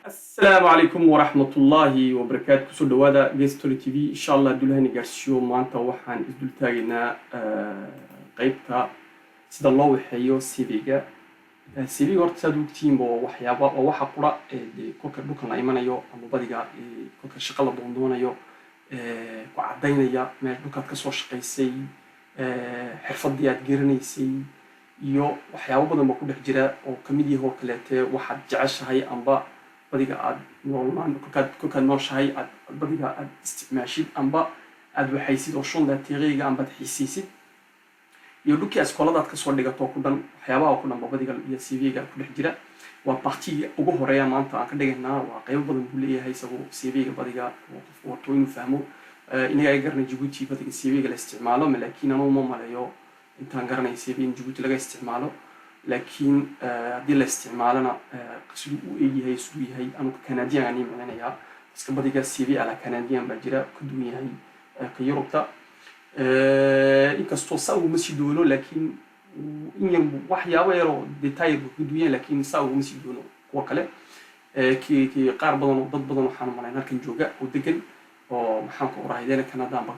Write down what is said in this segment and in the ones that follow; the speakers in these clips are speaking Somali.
السلام عليكم ورحمة الله وبركاته. كسر دوادا جيستوري تي في إن شاء الله دولهني جارسيو مانتا وحان إسدول تاجنا قيبتا سيد الله وحيو سيفيجا سيفيجا ورتسادو كتيم وحيابا ووحا قرا دي كوكا دوكا نايمانا يو أما بديجا كوكا شقالة دوندونا يو وعدينا يا ما دوكا كسر شقيسي حرفة ديات جيرنيسي iyo waxyaabo badan ba ku dhex jira oo kamid yahay oo kaleete waxaad jeceshahay amba badiga aad noolmaan kolkaad nooshahay aad badiga aad isticmaashid amba aad waxaysid oo shunda tiiriga amba xiisiisid iyo dhulkii iskooladaad ka soo dhigato ku dhan waxyaabaha ku dhan badiga iyo CV-ga ku dhex jira waa partii ugu horeeya maanta aan ka dhigaynaa waa qayb badan buu leeyahay isagoo CV-ga badiga oo qofku inuu fahmo inaga ay garanay Djibouti badiga CV-ga la isticmaalo laakiin anuu ma maleeyo intaan garanay CV in Djibouti laga isticmaalo laakiin haddii la isticmaalana siduu u eegyahay siduu yahay anu Canadian aan iimanayaa iska badiga CV ala Canadian baa jira ku duwan yahay ka Yurubta inkastoo saa uma sii doono laakiin in waxyaabo yar oo detail ku duwan yahay laakiin saa uma sii doono kuwa kale ki qaar badan oo dad badan waxaan malaynaa halkan jooga oo degan oo maxaan ku oraahaydeena Canada amba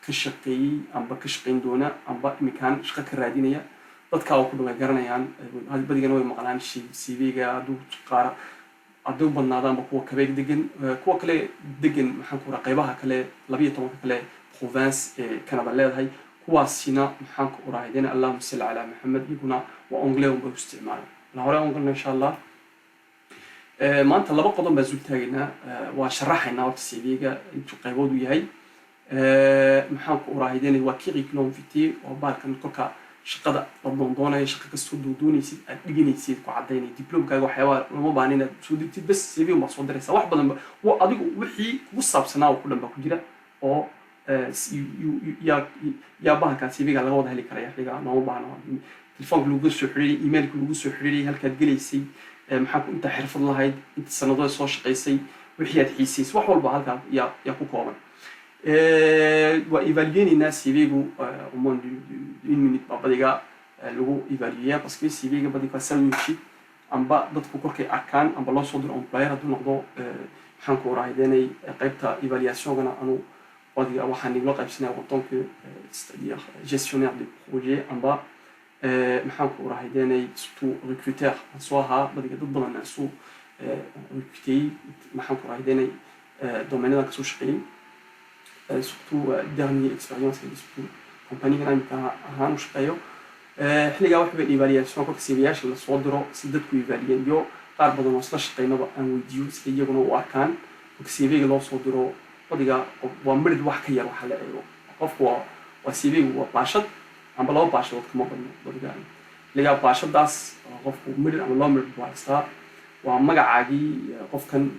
ka shaqeeyay amba ka shaqeyn doona amba imikaan shaqo ka raadinaya dadka oo ku dhaw garanayaan badigana way maqlaan CV-ga aduu qaar aduu badnaadaan kuwa kabeeg degan kuwa kale degan maxaan ku orahay qaybaha kale 12 kale province ee Canada leedahay kuwaasina maxaan ku oraahaydeena Allahumma salli ala Muhammad iguna waa anglais oo isticmaalo la hore anglais insha Allah maanta laba qodob baa zultaagina waa sharaxayna CV-ga intuu qayboodu yahay maxaan ku oraahaydeena waa curriculum vitae oo baalkan kolka shaqada doondoonaya shaqo kastoo doonaysid aad dhiganaysid ku cadeynay diplomkaaga waxyaabo lama baahnaa inaad soo digtid bas CV ma soo diraysa wax badan waa adigu wixii kugu saabsanaa oo ku dhan ba ku jira oo ya bahalka CV-ga laga wada heli karaya xiga lama baahna telefoonka lagu soo xiriiriyay emailka lagu soo xiriiriyay halkaad gelaysay maxaa ku inta xirfad lahayd inta sanado soo shaqaysay wixii aad xiisaysay wax walba halka ya ku kooban وإيفالينا CV-gu au moins d'une minute ba badiga lagu évaluer parce que CV-ga badiga sawirshid amba dadku korkay arkaan amba loo soo diro employer haduu noqdo maxaan ku oraahaydeynay qaybta évaluation-gana anu badiga waxaan igla qaybsanaya wadanka c'est-à-dire gestionnaire de projet amba maxaan ku oraahaydeynay surtout recruteur soo ahaa badiga dad badan soo recruter maxaan ku oraahaydeynay domaine-da ka soo shaqeeyay surtout dernière expérience avec surtout compagnie que nous avons شقيو حلقة واحدة بالإيفالياسيون كل سيفياش اللي صدروا سددكوا إيفاليين يو قارب بدنا وصلش قينا بقى ويديو سيجي قلنا وأركان كل سيفي اللي صدروا وديجا ومرد وحكي يروح على أيوه قفوا وسيفي وباشد عم بلاو باشد كم قلنا وديجا لقى باشد داس قفوا مرد عم بلاو مرد واسطة وعم جا عادي قف كان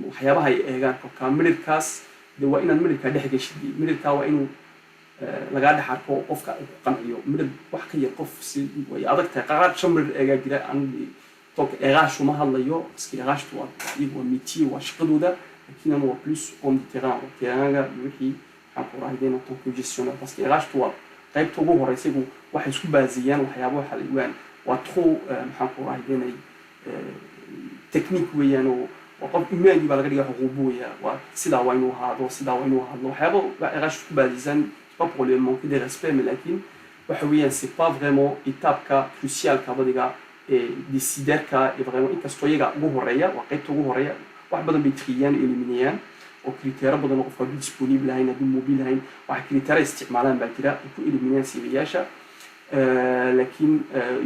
وحيابها هي كان مرد كاس waa inaad midabka dhex gashid midabka waa inuu laga dhex arko qofka uu qanciyo midab wax ka yar qof si way adag tahay qaar shamir eega jira aan took eegaashu ma hadlayo iska eegaashtu waa iyagu miti waa shaqadooda laakiin aan waa plus on terrain terrain wixii aan ku raadayna took gestionnaire parce que eegaashtu waa qaybta ugu horeysa waxay isku baaziyaan waxyaabo waxa la yiraan waa trop maxaan ku raadayna technique weeyaan oo وقف إيماني بالغرية حقوقية وسيدا وينو هذا وسيدا وينو هذا وحيابو إيراش كباديزان pas pour le manquer de respect mais لكن وحويا c'est pas vraiment étape كا crucial كا بديجا décider كا vraiment إنك استويجا جوهرية وقيت جوهرية واحد بدن بيتريان إليمينيان وكريتيرا بدن وقف disponible هاي ندي موبيل هاي واحد كريتيرا استعمالان بعدها يكون إليمينيان سيفياشا لكن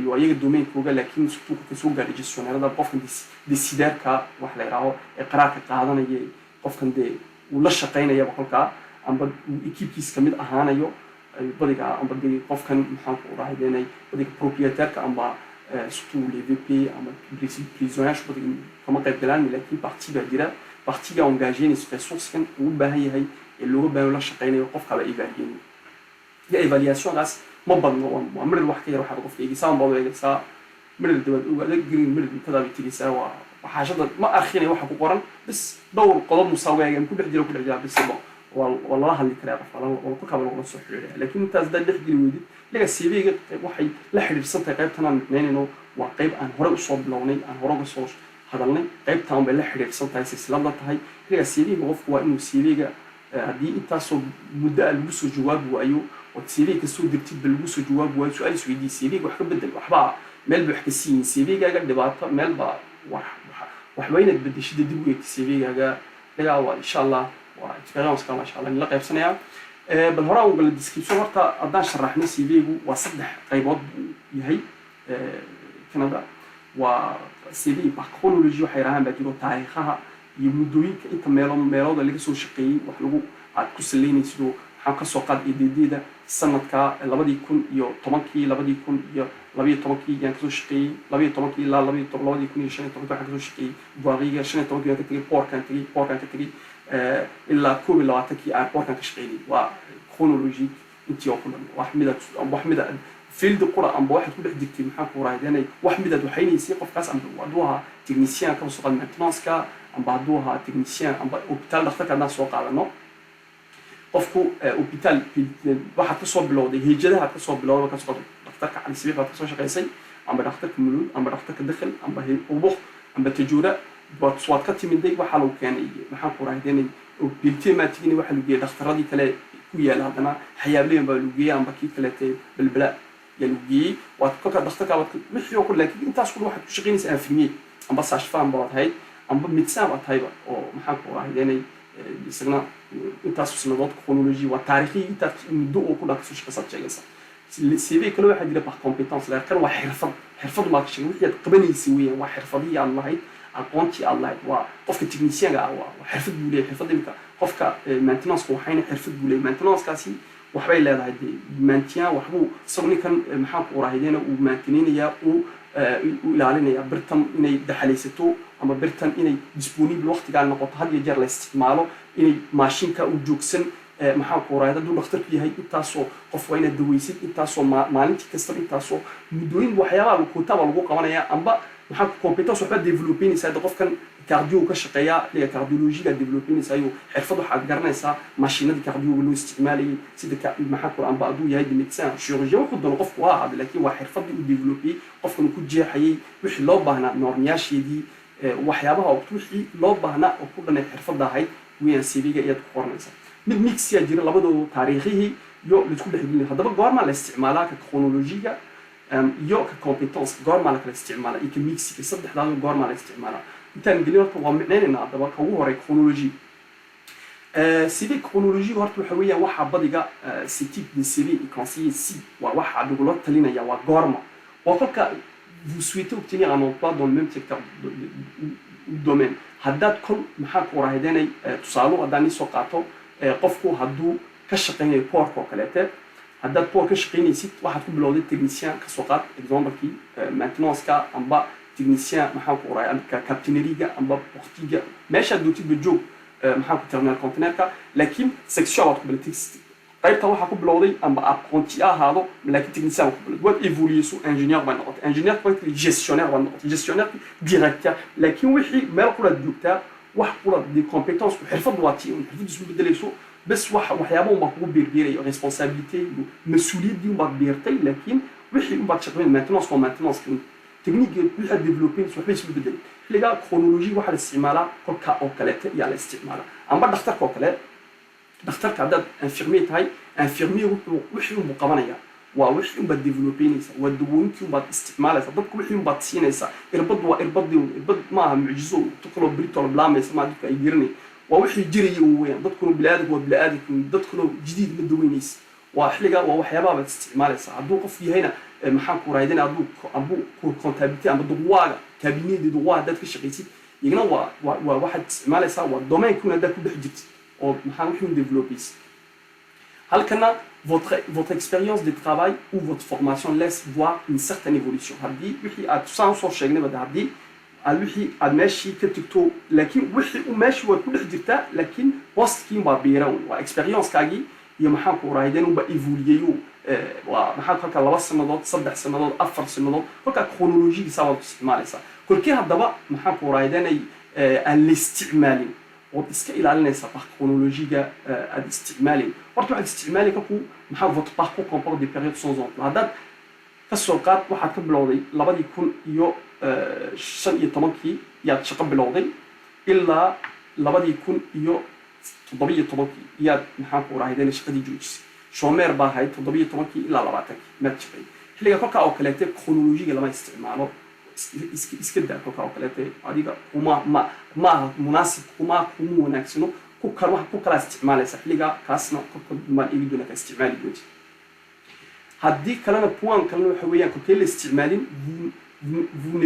يوجد الدومين كوجا لكن سبتو كسوق الجستيونير هذا قف ديسيدر كا واحد يراو إقرار كقاعدنا يجي قف كندي ولا شقينا يا بقول كا أم بد إكيب كيس كميد أهانا يو بديك أم بدي قف كان محاك وراح يدينا بديك بروبريتير كأم با سبتو لي في بي أم بريزونير شو بديك كم قيد كلام لكن بارتي بديرة بارتي جا أنجاجين إسبريسونس كان وبهاي هاي اللي هو بين ولا شقينا يوقف كلا إيفاليين يا إيفالياسيون راس ما بدنا وعمر الواحد يروح على قف يجي سام بالله يجي سا من الدول وقال جرين من كذا بتيجي سوا وحاجات ما أخيني واحد قرن بس دور قضاء مساوية يعني كل حد كل حد بس والله اللي كلام والله كل كلام صح لكن أنت أزداد لحد الودي لقى السي في واحد لحد بسنت قيب تنا اثنين إنه وقيب عن هرق الصوب لوني عن هرق الصوص hadalnay qaybtaan bay la xiriirsan tahay silsilada tahay xilliga CV qofku waa inuu CV-ga haddii intaasoo muddo lagu soo jawaabi waayo oo CV ka soo dirtid bal lagu soo jawaabi waayo su'aal isweydiin CV-ga wax ka bedel waxba meel buu wax ka siin CV-gaaga dhibaato meel baa wax waynaad bedeshida dib u eegtay CV-gaaga laga waa insha Allah waa experience ka ma sha Allah la qaybsanaya bal hore ugu la description horta haddaan sharaxnay CV-gu waa saddex qaybood yahay Canada waa CV par chronologie waxay rahan baa jiro taariikhaha iyo muddooyinka inta meelooda laga soo shaqeeyay wax lagu aad ku saleynaysid waxaan ka soo qaad EDD-da sanadka 2010 2012 yaan ka soo shaqeeyay 2010 ilaa 2015 waxaan ka soo shaqeeyay Buariga 15 ka tagay Portkan ka tagay ilaa 2020 aan Portkan ka shaqeeyay waa chronologie intii oo kulan wax mida field qura amba waxa ku dhex jirtay maxaa ku raadinay wax midad waxaynaysay qofkaas amba waduha technicien ka soo qaad maintenance ka amba waduha technicien amba hospital dhakhtarka soo qaadano qofku hospital waxa ka soo bilowday hijadaha ka soo bilowday ka soo dhakhtarka cali sabiix ka soo shaqeysay amba dhakhtarka mulud amba dhakhtarka dakhil amba ubuq amba tajura waad ka timiday waxa lagu keenay maxaa ku raadinay biltimaatiina waxa lagu geeyay dhakhtaradii kale ku yaala hadana xayaabliin baa lagu geeyay amba kii kale balbala يلقي واتكلم دختك وحي وكل لكن أنت أصلا واحد شغالين سأفهمي أم بس عشفان بعض هاي أم بمتساوى هايبة أو محاك واحد يعني بيسقنا أنت أصلا نظام كرونولوجي وتاريخي أنت مدو وكل أكثر شيء قصة جالسة السي كل واحد يلعب كومبيتنس لا كان واحد حرفض ما تشغل واحد قبل يسويه واحد حرفضية الله هاي أقوانتي الله هاي وقف التكنيسيان وحرفض بولي حرفض إمك قفك مانتناس وحين حرفض بولي مانتناس كاسي waxbay leedahay maantiya waxbuu sabni kan maxaa ku raahideen uu maantinaya uu ilaalinaya birtan inay daxalaysato ama birtan inay disponible waqtiga noqoto had iyo jeer la isticmaalo inay maashinka uu joogsan maxaa ku raahida duu dhakhtarku yahay intaasoo qof waa inaad daweysid intaasoo maalintii kasta intaasoo muddooyin waxyaabaha lagu kutaba lagu qabanaya amba maxaa ku competence waxba developinaysa qofkan cardio ka shaqeeya liga cardiologiga developinaysa ayu xirfad waxa garanaysa maashinada cardio loo isticmaalay sida maxaa ku amba aduu yahay medicine chirurgien wuxuu doon qofku waa laakiin waa xirfad uu developay qofkan ku jeexayay wixii loo baahnaa normyaasheedii waxyaabaha wixii loo baahnaa oo ku dhanay xirfadda ahayd weeyaan CV-ga iyad ku qornaysa mid mix ya jira labadooda taariikhihi iyo isku dhaxgelin hadaba goorma la isticmaalaa ka chronologiga iyo ka competence goorma la kala isticmaalaa iyo ka mix saddexdaas goorma la isticmaalaa intaan geliyay waa micnaheena hadaba ka ugu horay chronology CV chronology horta waxa weeyaan waxa badiga ce type de CV est conseillé si waa waxa lagu talinaya waa goorma waa kolka vous souhaitez obtenir un emploi dans le même secteur domaine haddaad kol maxaa ku raahideenay tusaalo haddaan isoo qaato qofku hadduu ka shaqeynayo pork oo kaleete haddaad pork ka shaqeynaysid waxaad ku bilowday technicien ka soo qaad examplekii maintenance-ka amba technicien maxaa ku raay amba captainerie-ga amba portiga meeshaad dootid ba joog maxaa ku terminal container-ka laakiin section waad ku bilowday qaybta waxaa ku bilowday amba apprenti ahaado laakiin technicien ku bilowday waad évoluer soo ingénieur baa noqotay ingénieur baa gestionnaire baa noqotay gestionnaire directeur laakiin wixii meel kula joogtaa wax kula di compétence xirfad waa tii xirfad isku bedelayso bas waxyaabo uma ku beerbeeray responsabilité mas'uuliyadii uma beertay laakiin wixii uma shaqeyn maintenance technique wixii développer wax isku bedel xiliga chronologie waxa la isticmaalaa kolka oo kale yaa la isticmaalaa amba dhakhtarka oo kale dhakhtarka haddaad infirmier tahay infirmier wixii uu qabanaya waa wixii uu developinaysa waa dawooyinkii uu isticmaalaysa dadku wixii uu siinaysa irbad waa irbad ma aha mucjiso tukalo britol blaamaysa ma dadka ay jirnay waa wixii jiray uu weeyaan dadku bilaadku waa bilaadku dadku jidid la daweynaysa waa xiliga waa waxyaabaha baad isticmaalaysa hadduu qof yahayna maxaa ku raadin hadduu ku comptabilité amba duwaaga cabinet waa dad ka shaqeysid iyagana waa waxaad isticmaalaysa waa domain-kuna dad ku dhex jirtid oo maxaa wixii développer halkana votre expérience de travail ou votre formation laisse voir une certaine évolution hadii wixii aad soo sheegnay bada hadii aad wixii aad meeshii ka tagto laakiin wixii uu meeshii waa ku dhex jirtaa laakiin postkii waa beeran waa experience-kaagii iyo maxaa ku raadin uu ba évoluer waa maxaa halka 2 sanadood 3 sanadood 4 sanadood halka chronologie sawa isticmaalaysa kulkii hadaba maxaa ku raadinay aan la isticmaalin وتسك إلى على الناس par chronologie الاستعمالي ورتو على الاستعمالي كوكو محا votre parcours comporte des périodes sans emploi هذا كسوقات واحد كبلودي لابد يكون يو shan iyo tobankii yaad shaqo bilowday ilaa 2017 yaad maxaan ku raahayeen shaqadii joojisay shoomeer baa ahayd 17 ilaa 20 maad shaqay xilliga kolka oo kaleete chronologiga lama isticmaalo iska daa kolka oo kaleete adiga ma munaasib kuma wanaagsano ku kala isticmaalaysa xilliga kaasna kolka ma iigi doona ka isticmaali doonti haddii kalena point kalena waxa weeyaan kolkay la isticmaalin vous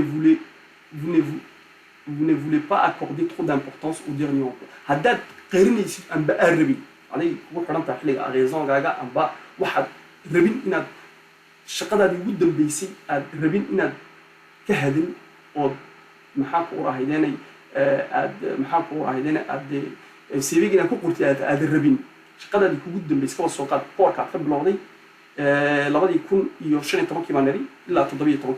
ne voulez pas accorder trop d'importance au dernier emploi haddaad qeyrinaysid amba aad rabin aday kugu xidhan tahay xilliga raisongaaga amba waxaad rabin inaad shaqadaadii ugu dambeysay aad rabin inaad ka hadin ood maxaa ku raahideenay aad CV-ga inaad ku qortay aad rabin shaqadaadii kugu dambeysay kaba soo qaad boorka aad ka bilowday 2015 baan nari ilaa 17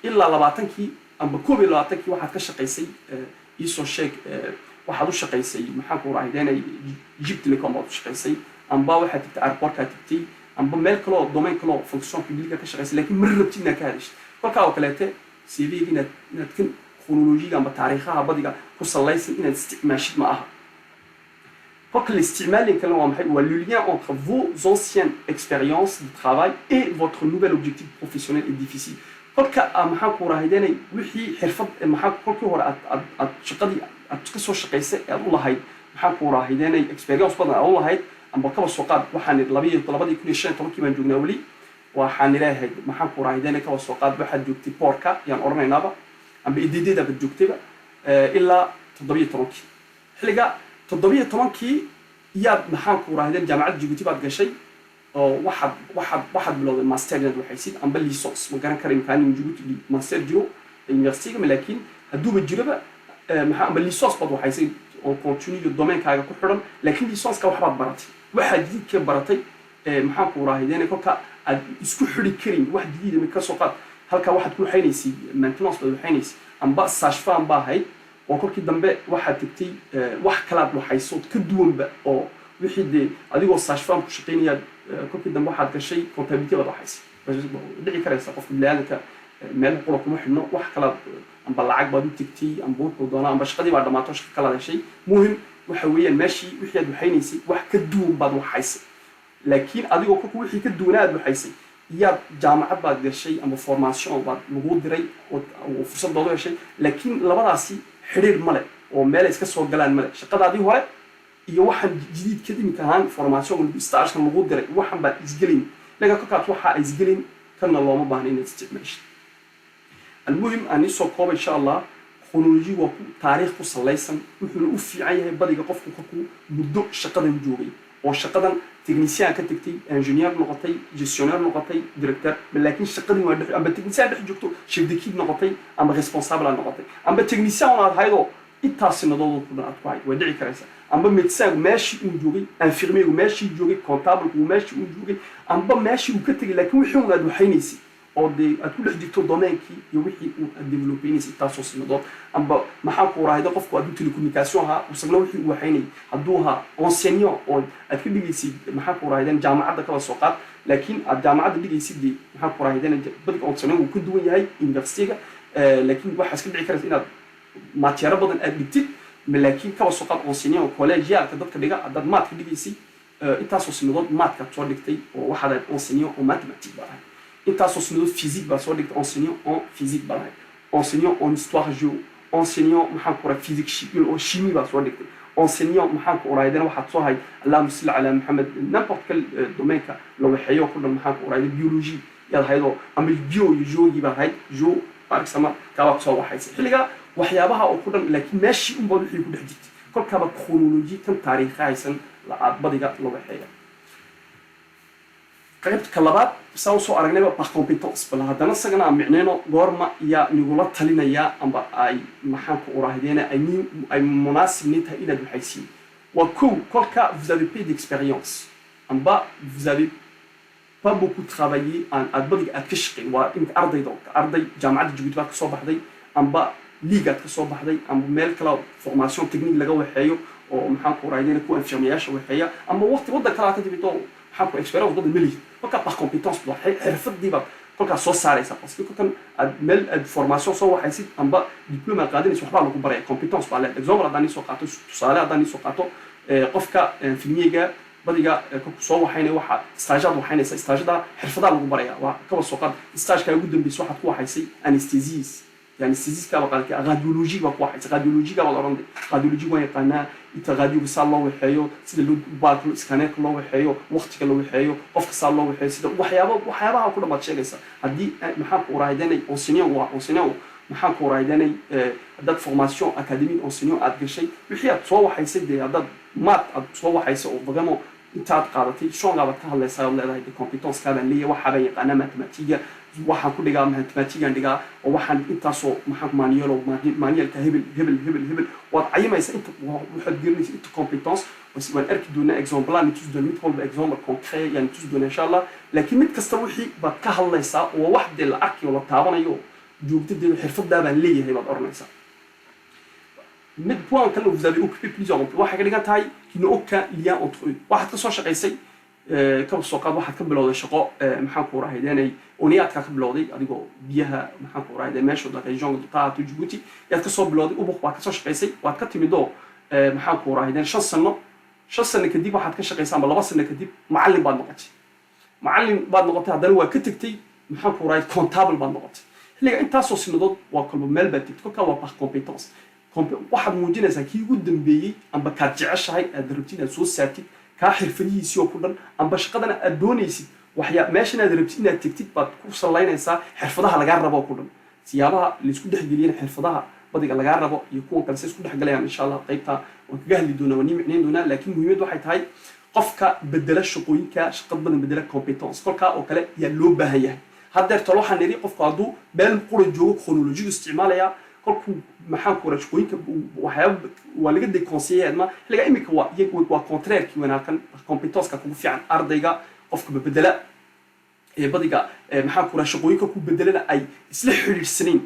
ilaa 20 amba 21 waxaad ka shaqaysay isoo sheeg waxaad u shaqaysay maxaa ku raahideenay Egypt Telecom baad u shaqaysay amba waxaad tagtay airportka tagtay amba meel kale oo domain kale oo fonction publique ka shaqaysay laakiin mar rabtid inaad ka hadashay kolka oo kaleete CV-ga inaad kan chronologiga amba taariikhaha badiga ku salaysan inaad isticmaashid ma aha kolka l'estimation que l'on a le lien entre vos anciennes expériences de travail et votre nouvel objectif professionnel est difficile kolka maxaa ku raahideenay wixii xirfad maxaa kolkii hore aad shaqadii aad ka soo shaqaysay aad u lahayd maxaa ku raahideenay experience badan aad u lahayd amba kaba soo qaad waxaan 2015 baan joognaa wali waxaan ilaahay maxaa ku raahideenay kaba soo qaad waxaad joogtay boorka yaan oranaynaaba amba ideedeeda baad joogtayba ilaa 17 xilliga 17 yaad maxaan ku raahideen jaamacadda Djibouti baad gashay oo waxaad bilowday master inaad waxaysid amba licence ma garan karin kaan Djibouti master jiro university laakiin haduuba jiraba maxaa amba licence baad waxaysay oo continue domain-kaaga ku xiran laakiin licence-ka waxbaad baratay waxaad jidid ka baratay maxaan ku raahideen kolka aad isku xiri karin wax jidid ma ka soo qaad halka waxaad ku waxaynaysay maintenance baad waxaynaysay amba sage-femme baa ahayd oo kolkii dambe waxaad tagtay wax kalaad waxayso ka duwanba oo wixii de adigoo sage-femme ku shaqeynaya kolkii dambe waxaad gashay comptabilité baad waxaysay dhici karaysa qofka bilaadanka meel qolo kuma xidhno wax kalaad amba lacag baad u tagtay amba wuxuu doonaa amba shaqadii baa dhamaato shaqo kala heshay muhim waxa weeyaan meeshii wixii aad waxaynaysay wax ka duwan baad waxaysay laakiin adigoo kolka wixii ka duwanaad waxaysay yaad jaamacad baad gashay amba formation baad lagu diray oo fursad baad u heshay laakiin labadaasi xiriir male oo meel iska soo galaan male shaqadaadii hore iyo waxaan jidid ka dhimi kahaan formation stage-kan lagu diray waxaan baad isgelin laga kolkaas waxa ay isgelin kana looma baahna inaad isticmaashid المهم أني سوكوب إن شاء الله chronology وكو تاريخ كو سلايسن وحنا وفي عيه بدي قف كوكو بدو شقدن جوبي أو شقدن تكنيسيان كتكتي إنجنيير نقطي جيستيونير نقطي ديريكتور لكن شقدن واحد أما تكنيسيان ده جوكتو شيف ديكيب نقطي أما ريسبونسابل نقطي أما تكنيسيان هذا هيدو إتاسين دولو كنا أتواعي ودعي كريسة أما ميدسان ماشي وجوبي انفيرمي وماشي وجوبي كونتابل وماشي وجوبي أما ماشي وكتري لكن وحنا هذا حينيسي oo de aad ku dhex jirto domain-kii iyo wixii uu developinaysa taasoo sinadood amba maxaa ku raahayda qofku aad telecommunication ha usagna wixii uu waxaynay hadduu ha enseignant oo aad ka dhigaysid maxaa ku raahaydan jaamacadda kala soo qaad laakiin aad jaamacadda dhigaysid maxaa ku raahaydan badka enseignant uu ka duwan yahay university-ga laakiin waxaa iska dhici karaysa inaad matiero badan aad dhigtid laakiin kala soo qaad enseignant collegialka dadka dhiga haddaad maadka dhigaysid intaasoo sinadood maadka soo dhigtay oo waxaad enseignant oo mathematique baa intaasoo sinadood physique baa soo dhigtay enseignant en physique baa enseignant en histoire géo enseignant maxaa ku rahay physique chimie baa soo dhigtay enseignant maxaa ku rahay waxaad soo hay allahumma salli ala Muhammad n'importe quel domaine-ka la waxeeyo ku dhan maxaa ku rahay biologie yaad haydo ama bio iyo geology baa hay geo par exemple ka soo waxaysay xilliga waxyaabaha oo ku dhan laakiin meeshii un baa wixii ku dhex jirtay kolkaaba chronology tan taariikhaysan la aad badiga la waxeeyo qaybta kalabaad soo soo aragnayba par compétence bal hadana sagana micneeno goorma ya nigula talinaya amba ay maxaan ku uraahdeena ay munaasibnita ila duxaysi wa kolka vous avez peu d'expérience amba vous avez pas beaucoup travaillé en adbadiga aad ka shaqeyn waa in arday jaamacadda Djibouti ka soo baxday amba liga ka soo baxday amba meel kala formation technique laga waxeeyo oo maxaan ku uraahdeena ku infirmiyaasha waxeeya amba waqti wada kala ka dibito حاكو expérience ضد الملي فكا par compétence حرفت دي kolkaas soo saaraysa parce que kolkan aad meel aad formation soo waxaysid amba diploma aad qaadanaysid waxbaa lagu baraya competence baa leedahay example haddaan soo qaato tusaale haddaan soo qaato qofka filmiga badiga kolku soo waxayna waxa stagead waxaynaysa stageada xirfadaha lagu baraya waa kaba soo qaad stageka ugu dambeysay waxaad ku waxaysay anesthesia يعني استيزيس كابا قال راديولوجي بقى واحد راديولوجي كابا ضروري راديولوجي وين قلنا يتغاديو بس الله وحيو سيد لو باك اسكانات الله وحيو وقتك الله وحيو قفك صار الله وحيو سيد وحيابها كل ما تشيلسا هدي محاك ورايداني اونسينيو محاك ورايداني دات فورماسيون اكاديميك اونسينيو اد شيء وحيا سو waxay sidii dad maad soo waxayso oo bagamo intaad qaadatay soo qaabad ka hadlaysaa leedahay competence ka baan leeyahay waxa bay yaqaana mathematics waxaan ku dhigaa mathematics dhigaa oo waxaan intaasoo maxaa manuelka hebel waad cayimaysa inta waxaad gelinaysa inta competence waan arki doonaa example aan tus doonaa mid walba example concret yani tus doonaa insha Allah laakiin mid kasta wixii baad ka hadlaysaa oo wax dee la arki oo la taabanayo joogtadeeda xirfadda baan leeyahay baad oranaysaa mid point que vous avez occupé plusieurs emplois waxa ka dhigan tahay qu'il n'y a aucun lien entre eux waxaad ka soo shaqaysay ka soo qaad waxaad ka bilowday shaqo maxaan ku raahaydanay ooniyaadka ka bilowday adigoo biyaha maxaan ku raahayday meesha dadka region taatu Djibouti yaad ka soo bilowday ubuq waad ka soo shaqaysay waad ka timidoo maxaan ku raahaydan 5 sano kadib waxaad ka shaqaysay ama 2 sano kadib macallin baad noqotay haddana waa ka tagtay maxaan ku raahayday comptable baad noqotay xilliga intaasoo sinadood waa kalba meel baad tagtay kolka waa par compétence waxaad muujinaysaa kii ugu dambeeyey amba kaad jeceshahay aad rabtid inaad soo saartid kaa xirfadihiisii oo ku dhan amba shaqadana aad doonaysid waxyaa meeshan aad rabtid inaad tegtid baad ku salaynaysaa xirfadaha lagaa rabo oo ku dhan siyaabaha laisku dhexgeliyeen xirfadaha badiga lagaa rabo iyo kuwan kale say isku dhexgalayaan insha Allah qaybta waan kaga hadli doonaa waan micnayn doonaa laakiin muhiimad waxay tahay qofka bedela shaqooyinka shaqad badan bedela competence kolka oo kale yaa loo baahan yahay haddeer talo waxaan niri qofku hadduu meel qura joogo chronology isticmaalaya kolku maxaan ku rashqooyinka waxyaabo waa laga deconseeyay ma xiliga imika waa contraire ki wanaakan competence ka kugu fiican ardayga qofka bedela badiga maxaan ku rashqooyinka ku bedelana ay isla xiriirsaneen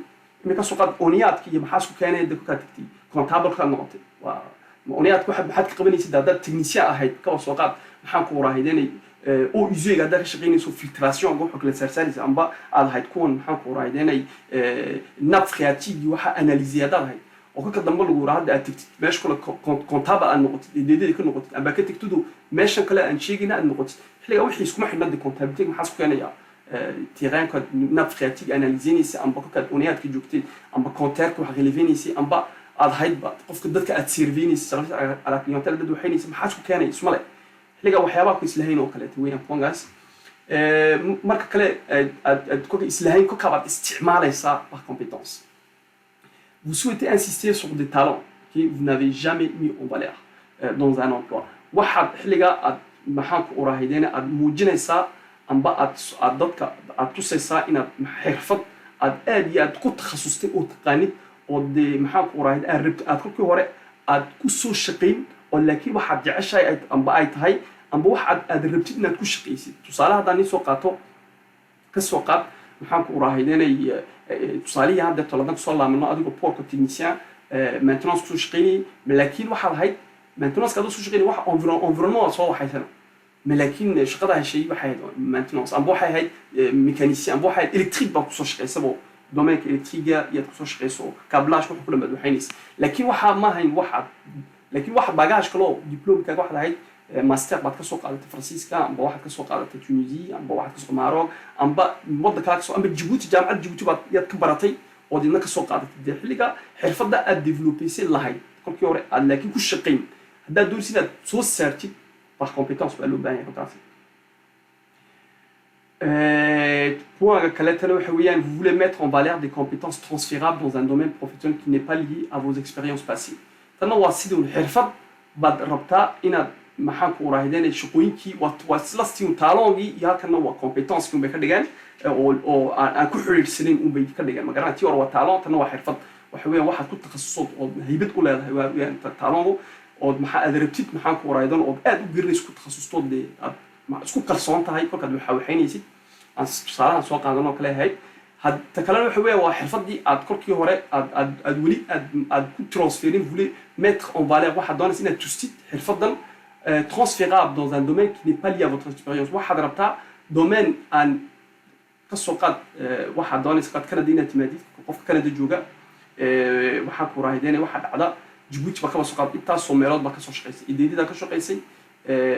imika soo qad ooniyaadka iyo maxaa isku keenay dadka ka tagtay comptable ka noqotay waa ooniyaadka waxaad ka qabanaysid dad technicien ahayd ka soo qad maxaan ku raahaydanay oo izuga dad shaqeynayso filtration oo xog la saarsaaraysa amba aad hayd kuwan maxaan ku raahaydanay nab creative waxa analyser dadahay oo ka dambe lagu raahada aad tagtid meesha kale comptable aan noqotid ideedada ka noqotid amba ka tagtidu meeshan kale aan sheegina aad noqotid xiliga wixii isku xidhnaa comptability maxaa isku keenaya terrain ka nab creative analyser amba ka ooniyaadka joogtay amba compteur ku relevancy amba aad hayd qofka dadka aad servinaysa service ala clientele dad waxaynaysa maxaa isku keenay isma leh xiliga waxyaabaha ku islahayn oo kale weeyaan pongas marka kale aad ku islahayn ku kabaad isticmaalaysaa par compétence vous souhaitez insister sur des talents que vous n'avez jamais mis en valeur dans un emploi waxaad xiliga aad maxaan ku raahaydeena aad muujinaysaa amba aad dadka aad tusaysaa inaad xirfad aad iyo aad ku takhasustay oo taqaanid oo maxaan ku raahayday aad rabtay aad kolkii hore aad ku soo shaqayn oo laakiin waxaad jeceshahay amba ay tahay amba waxaad aad rabtid inaad ku shaqaysid tusaale haddaan soo qaato ka soo qaad maxaan ku raahaydanay tusaalihi hadda taladan soo laamano adigoo porco technicien maintenance ku shaqaynay laakiin waxaad ahayd maintenance ka soo shaqaynay waxa environnement soo waxaysan laakiin shaqada heshay waxay maintenance amba waxay ahayd mécanicien amba waxay électrique ba ku soo shaqaysabo domaine électrique iyo ku soo shaqayso câblage ku kula madaxaynaysa laakiin waxa ma hayn waxaad لكن واحد باجاج كله دبلوم كذا واحد هاي ماستر بعد كسو قاعدة فرنسيسكا أم بواحد كسو قاعدة تونسي أم بواحد كسو ماروك أم بمضى كذا كسو أم بجيبوتي جامعة جيبوتي بعد يتكبرتي ودينا كسو قاعدة تدخليها حرفة ده الديفلوبي سي الله هاي كل كيوري لكن كل شقين هذا دول سينا سو سيرتي par compétence بقى له باين كتاسي point كلاتنا وحويان vous voulez mettre en valeur des compétences transférables dans un domaine professionnel qui n'est pas lié à vos expériences passées تنا واسيدون حرفة بعد ربطة إن محاك وراهدين الشقوين كي واسلستيون تالونجي يا كنا وكومبيتانس كم بيكردجان أو أكو حرير سنين بيكردجان ما قرأت يورو تالون تنا وحرفة وحوي واحد كل تخصصات أو هيبت ولا هي تالونجو أو محا أدربتيت محاك وراهدين أو أدو جريس كل تخصصات دي سكوب كرسون تهاي كل كده بحاول يسيد عن صراحة سواء قانون كله هاي هاد تكلم الحوية وحرفة دي أد كل هوري أد ولي أد transférer vous voulez mettre en valeur واحد دون سنة تستيت حرفة دم transférable dans un domaine qui n'est pas lié à votre expérience واحد ربطة domaine kasoo qaad waxaad doonaysa qaad Canada inaad timaadid qofka Canada jooga waxaa ku raahideen waxa dhacda Djibouti baa ka soo qaad intaas soo meelood baa ka soo shaqeysay ideedida ka shaqeysay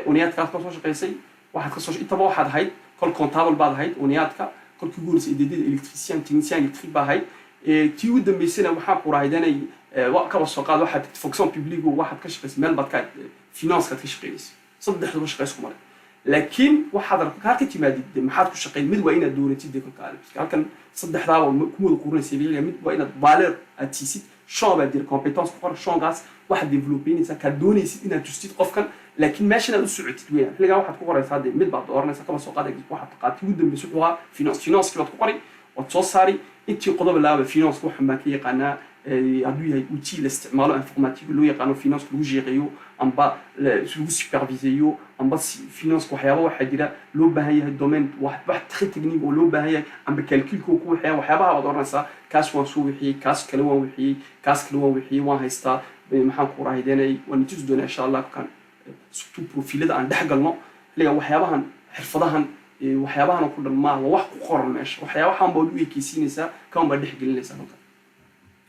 uniyaadka ka soo shaqeysay waxaad ka soo intaba waxaad ahayd kol comptable baad ahayd uniyaadka kolkii guuris ideedida electricien technicien électrique baa ahayd tii u dambeysana waxaa ku raahideen ka soo qaad waxaad fonction publique waxaad ka shaqeysay meel baad ka finance ka shaqeysay saddexda shaqeys ku maray laakiin waxaad halka ka timaadid maxaad ku shaqeyn mid waa inaad dooratid kolka halkan saddexdaaba ku wada qoranaysa mid waa inaad valeur aad siisid champ baad dir compétence ku qor champgaas waxaad developinaysa ka doonaysid inaad tustid qofkan laakiin meeshan aad u socotid weeyaan xilliga waxaad ku qoraysaa mid baad dooranaysa kama soo qaaday waxaad qaatay ugu dambeysay waa finance baad ku qori oo soo saari intii qodob laaba finance waxa ma ka yaqaanaa hadduu yahay outil la isticmaalo informatique loo yaqaano finance lagu jeeqeeyo amba lagu superviseeyo amba finance waxyaabo waxa jira loo baahan yahay domain wax technique oo loo baahan yahay amba calculka ku waxyaabaha wada oranaysa kaas waan soo wixii kaas kale waan wixii waan haystaa maxaan ku raahideenay waan tus doonaa insha Allah kan surtout profilada aan dhaxgalno liga waxyaabahan xirfadahan waxyaabahan ku dhammaa wax ku qoran meesha waxyaabahan baa u eekaysiinaysa kan baa dhaxgelinaysa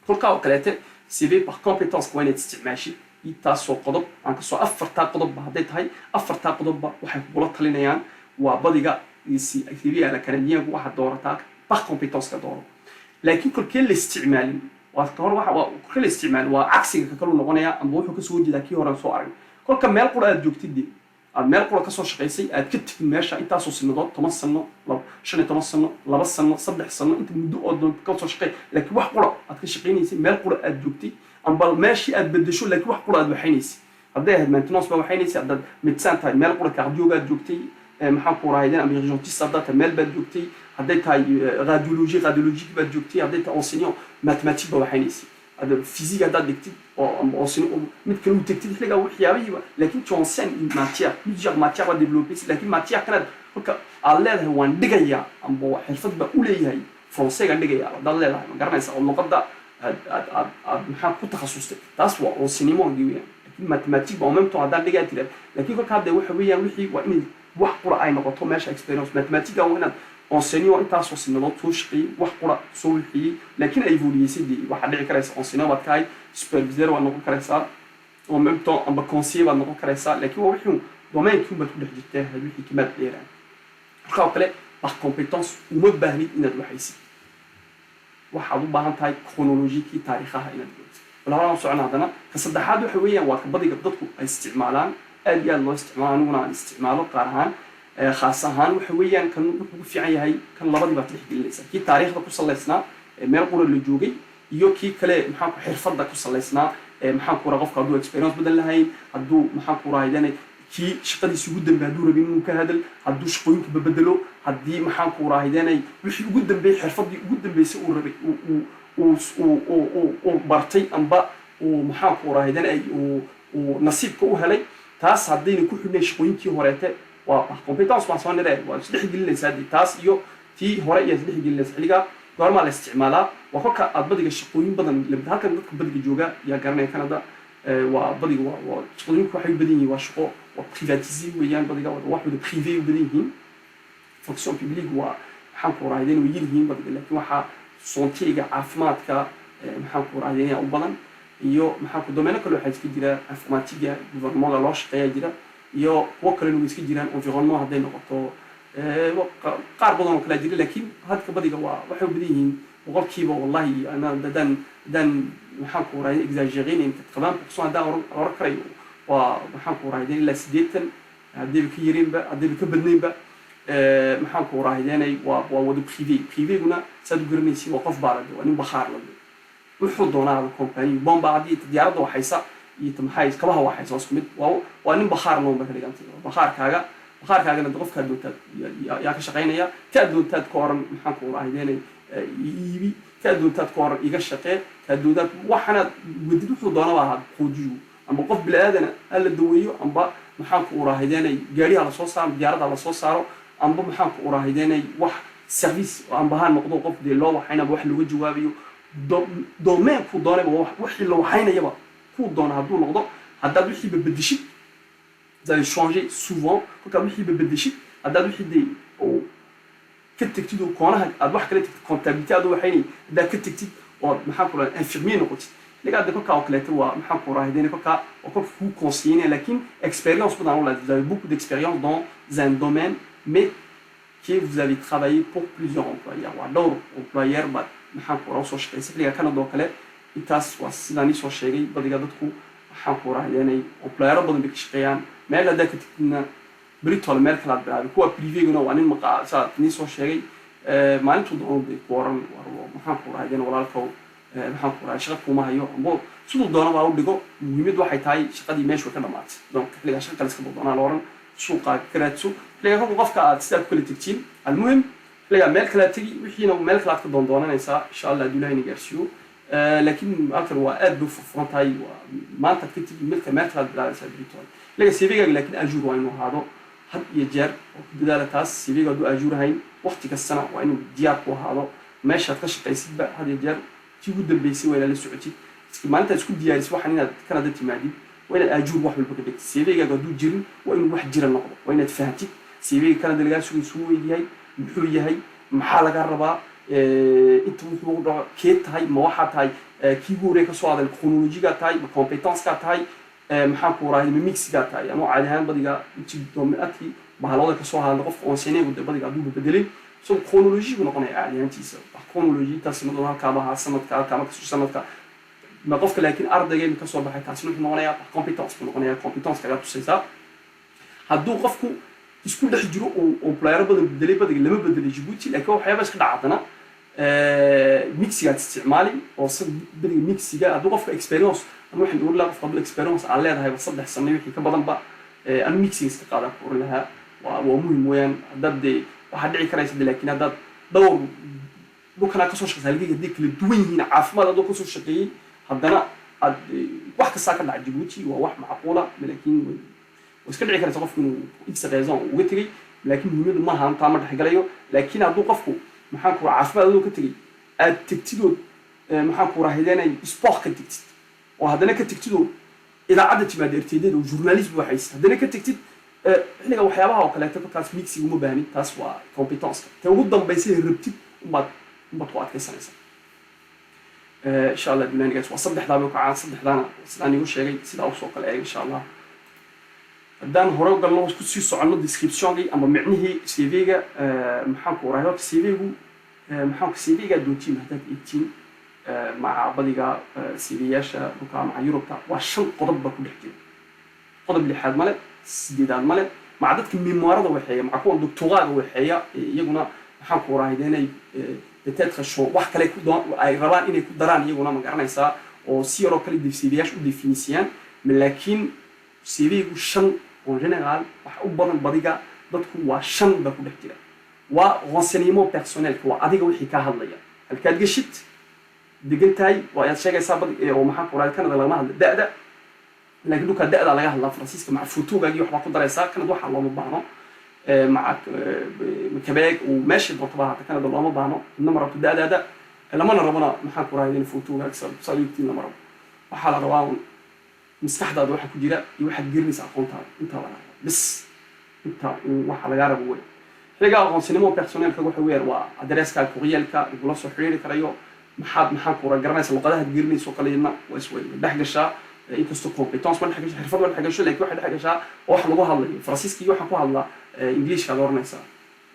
kolka oo kaleete CV par compétence waa inaad isticmaashid intaasoo qodob aan kasoo afartaa qodobba hadday tahay afartaa qodobba waxay kugula talinayaan waa badiga CV ala kanadiyaanku waxaad doorataa par compétence ka dooro laakiin kolkee la isticmaalin waa kahor kolkee la isticmaal waa cagsiga ka kalu noqonaya amba wuxuu kasoo jeedaa kii hore soo arag kolka meel qura aad joogtid aad meel qura kasoo shaqaysay aad ka tagin meesha intaasoo sanadood 10 sano 15 sano 2 sano 3 sano inta muddo oo doon ka soo shaqay laakiin wax qura aad ka shaqaynaysay meel qura aad joogtay amba meeshii aad bedesho laakiin wax qura aad waxaynaysay hadday ahayd maintenance ba waxaynaysay hadda médecin tahay meel qura cardiologue aad joogtay maxaa ku raahideen ama urgentiste hadda meel baad joogtay hadday tahay radiologie baad joogtay hadday tahay enseignant mathématique ba waxaynaysay هذا الفيزيك هذا دكتور أو مثل كانوا تكتب حاجة وحيابي لكن تونسين ماتير بيجي ماتير وديفلوبي لكن ماتير كانت هك على هو ندقيا أم بو حرفة بقولي هاي فرنسي ندقيا ضل لا قرنا يسأل المقدة محل كل تخصص تاسوا أو سينما جويا لكن ماتيماتيك أو مم تو هذا ندقيا تلا لكن كل هذا وحويا وحي وإن وحقرأ أي نقطة ماشي إكسبيرينس ماتيماتيك أو هنا enseignant inta soo sinado tuushqi wax qura soo wixii laakiin ay vouliyaysidii waxa dhici karaysa enseignant baad kahay supervisor waa noqon karaysa oo même temps amba conseiller baad noqon karaysa laakiin waa wixii domain-kii baad ku dhex jirtaa wixii kimaad dheeraan marka kale par compétence uma baahnid inaad waxaysid waxaad u baahan tahay chronologique taariikhaha inaad gudbiso wala waan socnaa hadana ka saddexaad waxa weeyaan waa ka badiga dadku ay isticmaalaan aad iyo aad loo isticmaalo aniguna aan isticmaalo qaar ahaan خاصة هان وحويان كان في عيهاي كان لبضي بتلح جلسة كي تاريخ ده كوصلسنا ما يقول اللجوجي يو كي كلا محاك حرفة ده كوصلسنا محاك ورغف كادو إكسبيرينس بدل هاي هدو محاك ورايداني كي شقدي سجود بهدور بينهم كهدل هدو شقوين كبدلو هدي محاك ورايداني وش جدا بي حرفة دي جدا بيسؤول ربي و برتي أنبا ومحاك ورايداني ونصيب كوهلي تاس هديني كل حنا شقوين كي هراته وكومبيتنس باسون ده وسدح جلس هذه تاس يو تي هراء يسدح جلس حلقة دور مع الاستعمالات وفك أبدي الشقوين بدن لما هكذا بدي جوجا يا كرنا كندا وبدي وشقوين كوحي بديني وشقو وبريفاتيزي ويان بدي واحد بريفي وبدينهم فونكسيون بيبليك وحنكو رايدين ويجينهم بدي لكن وح صنتيجة عفمات كا محنكو رايدين أو بدن يو محنكو دومينا كله حاجة كده انفورماتيكا gouvernement لا لاش قيا كده iyo kuwa kale inuu iska jiraan environment hadday noqoto qaar badan oo kala jira laakiin hadka badiga waxay u badan yihiin boqolkiiba wallahi ana dan waxaan ku raayay exaggerin in 80% hadda oran karayo waa waxaan ku raayay ilaa 80 hadii ka yirinba hadii ka badnaynba waxaan ku raayay waa wada privé-guna saad u garanaysi waa qof baalad waa nin bakhaar la wuxuu doonaa company bomba hadii diyaarada waxaysa يتمحي كلها واحد سواء سكمت وأني بخار نوم بكرة جانتي بخار كاجا ندقف كادو تاد يا كشقينا كادو تاد كورن محاكو راهيدين يبي كادو تاد كورن يقشقه كادو تاد وحنا بديتو حضانة واحد خوديو أما قف بالآدنا ألا الدويو أما محاكو راهيدين جاري على صوص صار جارد على صوص صاروا أما محاكو راهيدين وح سيرفيس أما بهان مقدور قف دي الله وحنا بوح لو جوابيو دومين حضانة وح لو حنا يبا pour dans la double ordre à d'abord il peut déchirer vous allez changer souvent pour qu'à lui il peut déchirer à d'abord il dit au كتكتيد وكونها أدوح كلا كونتابيتي أدوح حيني ده كتكتيد ومحاكورة انفيرمين نقطة اللي قاعد يكون كاوكلات ومحاكورة هيدين يكون وكون فو كونسيين لكن expérience pendant vous avez beaucoup d'expérience dans un domaine mais que vous avez travaillé pour plusieurs employeurs ou employeurs محاكورة وصوش شيء سفلي كان دوكلات يتاس وسلاني صوش شيء بدي قدرتكو محاكورة هيدين employeurs بدن بيكشقيان ما إلا ده كتكتنا بريتول ميركلات بعد كوا بريفي جنا وعنين مقا ساعة نيسو شيء ما أنتوا دون بيكورن محاكورة هيدين ولا الكو محاكورة شغلكم ما هيو أمور سودو دونا باو ديجو مهمة واحد تاي شقدي ماشي وكذا مات دونك لقى شغل كلاس كبر دونا لورن سوق كراتسو لقى هو وقفك تستأكل كل تكتين المهم لقى ميركلات تيجي وحين ميركلات كدون دونا نسا إن شاء الله دولا هنيجرسيو لكن أكثر وأدو في فرنت هاي وما تكتي ميركلات بلا سبريتول لقى سيفيجا لكن أجور وينو هذا هاد يجار بدالة تاس سيفيجا دو أجور هاي وقت كالسنة وينو ديار وهذا ماشي هتكش تيسيب بقى هاد يجار تيجود البيسي ولا للسعودي ما أنت تسكت ديارس واحد هنا كندا تمادي ولا الأجور واحد بالبكتك سيفيجا قدو جيرن وينو واحد جيرن نقطة وين تفهمتي سيفيجا كندا اللي قال سوي هاي محوية هاي محل قربا أنت موضوع كيت هاي مواحد هاي كيبوريك سؤال الكرونولوجيا هاي الكومبيتنس هاي محاكورة هاي الميكس هاي أنا عاد هان بدي تجيب دوميناتي بحالات كسوها نقف أنسيني بدي قدو بدلين سو كرونولوجي بنقول يعني أنت سو كرونولوجي تاسمه دوها كابها سمت كابها كسر سمت ما قفك لكن أرد جاي كسر بحي تاسمه بنقول يا كومبيتنس بنقول يا كومبيتنس كذا تسيسا هدو قفكو يسكون ده يجرو أمبلاير بدي بدي لما بدي جيبوتي لكن هو حياة بس كده عطنا ميكسيات استعمالي وصل بدي ميكسيات هدو قفك إكسبيرينس أنا واحد يقول لك فضل إكسبيرينس على هذا هاي بصدق حسني وحكي كبدن بقى أنا ميكسينج استقالة أقول لها ومهم وين هدد واحد عي كرايس لكن هدد دور ممكن أكسر شخص هالجي يديك للدوين هنا عارف ما هذا كسر شقي هدنا واحد ساكن على جيبوتي وواحد معقولة لكن وسكر عي كرايس قف إنه إكس ريزون وقتري لكن مهم ما هم تعمل حاجة ليه لكن هدو قفكو محاكو عارف ما هذا كتري التكتيدو محاكو راهدنا سباق كتكتيد وهذا كتكتيدو إذا عدت ما درتيدين وجورناليست بحيس هذا كتكتيد إحنا لو حيابها وكلا تاس ميكسي ومباني تاس وكومبيتنس توجد ضم بيصير الربطي وما توقعت كسنة إن شاء الله بلان جالس وصدق دابك عن صدق دانا سلاني وش شيء سيدا أوصل كلا إن شاء الله دان هراء قال الله كل شيء صعنا الديسكريبشن دي أما معنيه سيفيجا محاكو رايات سيفيجو محاكو سيفيجا دوتي مهتم إتين مع بديجا سيفياشا وكا مع يوروبا وشن قطب بكل حكي قطب اللي حد ملك سديدان ملك مع عدد ميموارد وحية مع كون دكتوراه وحية يجونا محاكو رايدين بتأتخ شو واحد كله يكون أي ربان إنه يكون دران يجونا مقارنة إنسا أو سيرو كله دي سيفياش وديفينيسيان لكن سيفي وشن en général وبرن بديجا ضدكم وشن بكل حكي وrenseignement personnel كوا أديجا وحكاها هالليا الكاد جشت دقنتاي ويا شيء صابر ومحاكو رايد كان لما هذا ده لكن لو كان ده على جهة فرانسيسكا مع فوتوغا يجي وحنا قدر يسار كان دوح الله مبعنا مع كباك وماشي بطبعها كان ده الله مبعنا إنما رب ده لما نربنا محاكو رايدين فوتوغا أكثر صليبتين لما رب وحال رواون مستحدث واحد كجيرة يواحد جيرني سأقونتها أنت ولا بس أنت وحال جارب وين حاجة renseignement personnel كجوح وير وأدرس كالكوريال كيقولوا صحيح كريو محاكو راجرناس اللغة تجيرني سوق لينا واسوي بحاجة إنكستو كومبيتنس ولا حاجة حرفة ولا حاجة شو لك واحد حاجة واحد لغة هلا فرنسيسكي واحد كوه هلا إنجليش كالورنسا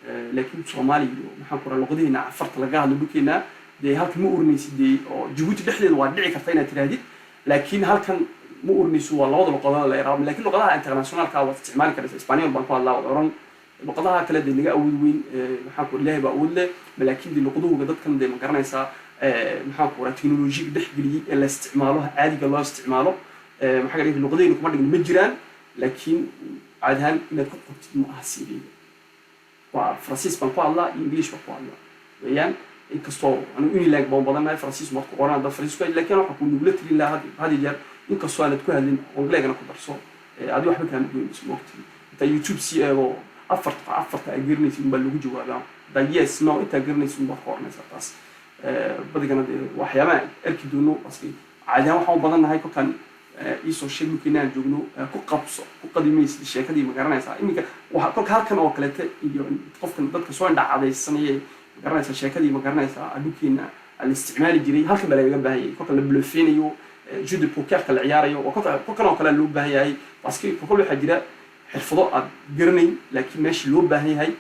لكن سومالي محاكو اللغة دي هنا فرت لقاها لبكينا دي هالك مؤرنيس دي جبوتي دحلي الوادعي كفتينا ترادي لكن هالك مؤرنيس والله اللغة لا يرام لكن اللغة انترناسيونال كاوت استعمال كده إسبانيول بانكو الله ورن اللغة كلا دي اللي أول وين محاكو الله بقول له لكن دي اللغة وجدت كان دي مقارنة محاكو تكنولوجي دحجلي اللي استعمالها عادي الله استعماله محاجة في اللغة دي إنكم مرة مجران لكن عادها إن تكون مؤثرين وفرنسيس بنقول الله إنجليش بنقول الله يعني إنكستو أنا أقول لك بومبانا فرنسيس ما تقول أنا ده فرنسيس كويس لكن أنا حكون نقولت لي لا هذه جار إنكستو أنا تكون هذين أنجليز أنا كنت أرسل هذه واحد كان بيقول اسمه وقت أنت يوتيوب سي أو أفرت أجرني في مبلغ جوا ده يس نو أنت أجرني في مبخور مثلا بدي كنا وحياة أركضونه أصلي عادي ما حاول بدنا هاي كان iisoo sheeg markiinaan joogno ku qabso ku qadimaysid sheekadii ma garanaysaa iminka waxa kolka halkan oo kaleete iyo qofkan dadka soo indhacadaysanaya ma garanaysaa sheekadii ma garanaysaa adduunkeena la isticmaali jiray halkan baa laga baahan yahay kolka la bluffinayo jeu de poker la ciyaarayo waa kolkan oo kale loo baahan yahay parce que kolka waxaa jira xirfado aad garanayn laakiin meeshii loo baahan yahay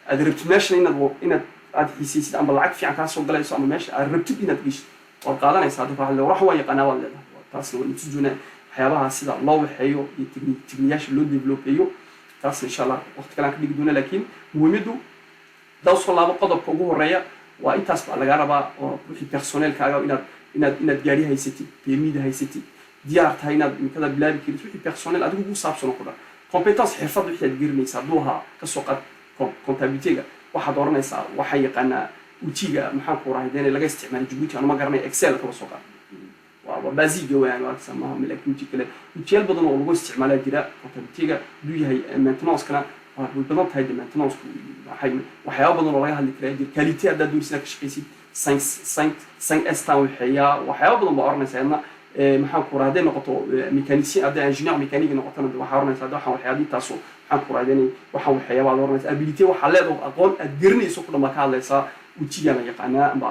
aad rabtid meesha inaad aad xiisaysid ama lacag fiican kaa soo galayso ama meesha aad rabtid inaad geshid waad qaadanaysaa dadka wax waa yaqaanaa waad leedahay taasna waa intu joona waxyaabaha sida loo waxeeyo iyo tikniyaasha loo developeeyo taasna insha allah waqti kale aan ka dhigi doona laakiin muhiimadu daw soo laabo qodobka ugu horeeya waa intaas baa laga rabaa oo wixii personelkaaga inaad gaari haysatid permida haysatid diyaar tahay inaad imikada bilaabi karid wixii personel adigu ugu saabsan oo ku dhan competence xirfad wixii aad garanaysaa hadduu ahaa kasoo qaad contabilityga waxaad oranaysaa waxaa yaqaanaa ujiga maxaan ku raahaydeene laga isticmaalo Djibouti anuma garanay excel kaba soo qaad waa basic weeyaan waa samaha laakiin uji kale ujiyaal badan oo lagu isticmaala jira contabilityga duu yahay maintenance kana way badan tahay maintenance waxyaabo badan oo laga hadli karaa jir quality hadda doonaysaa ka shaqeysid 5S taan waxyaabo badan baa oranaysaa maxaan ku raahday noqoto mécanicien hadda ingénieur mécanique noqotana waxa oranaysaa waxaan waxyaabo taasoo maxaan ku raahday waxaan waxyaabo oranaysaa ability waxa leedahay aqoon aad garanayso ku dhama ka hadlaysaa ujiga la yaqaanaa ama